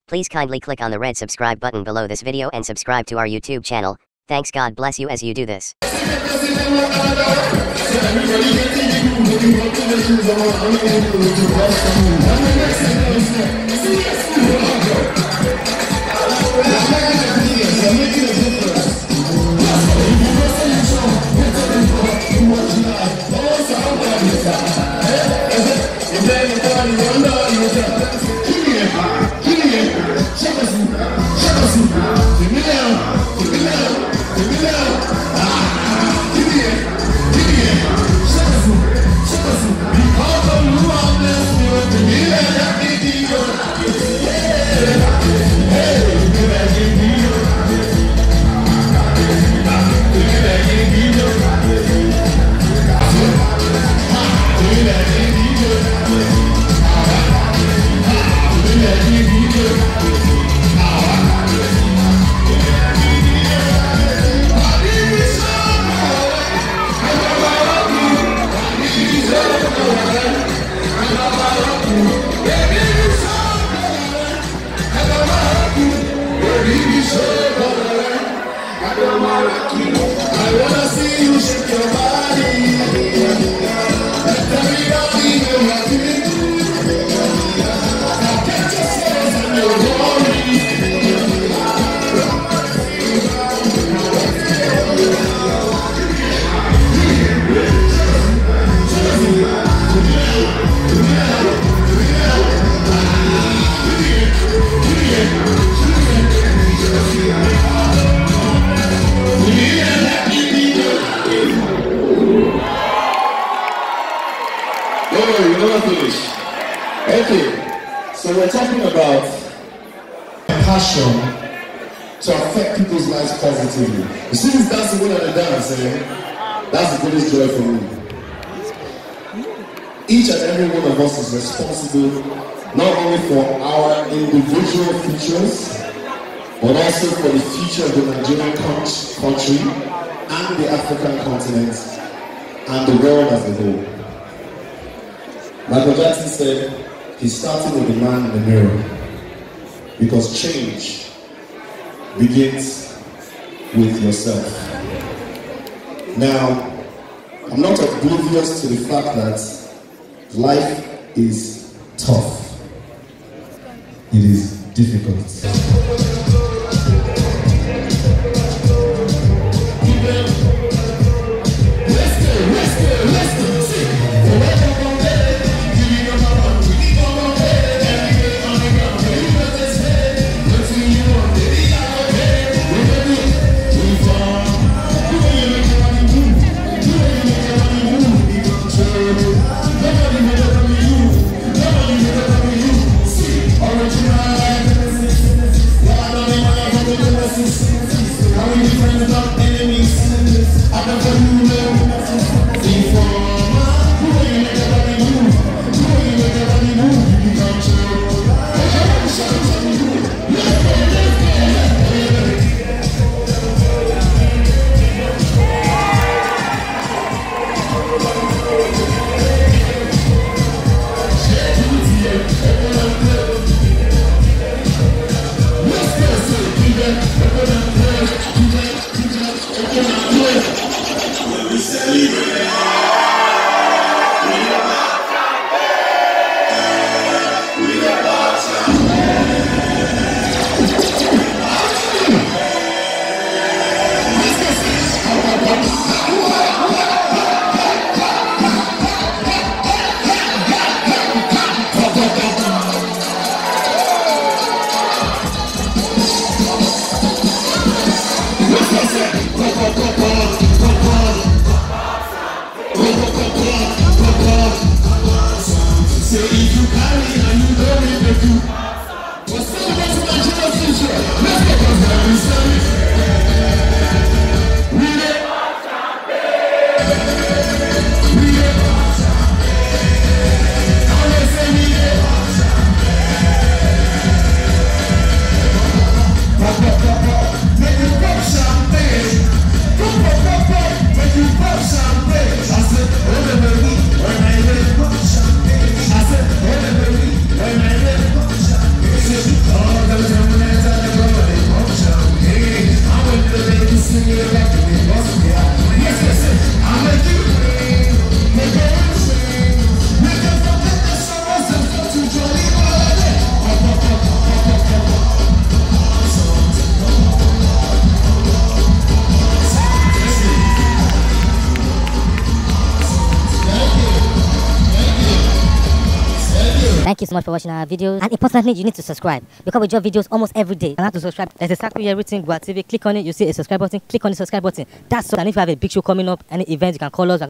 Please kindly click on the red subscribe button below this video and subscribe to our YouTube channel. Thanks, God bless you as you do this. I wanna see you shake your body. Everybody will have it. Get yourself and your You're never finished. Okay, so we're talking about passion to affect people's lives positively. You see this dancing when I dance, that's the greatest joy for me. Each and every one of us is responsible not only for our individual futures, but also for the future of the Nigerian country and the African continent and the world as a whole. Michael Jackson said he's starting with the man in the mirror because change begins with yourself. Now, I'm not oblivious to the fact that life is tough. It is difficult. you so much for watching our videos. And importantly, you need to subscribe because we drop videos almost every day. And how to subscribe? There's a circle here, everything Gboah TV. Click on it, you see a subscribe button. Click on the subscribe button. That's so. And if you have a big show coming up, any event, you can call us.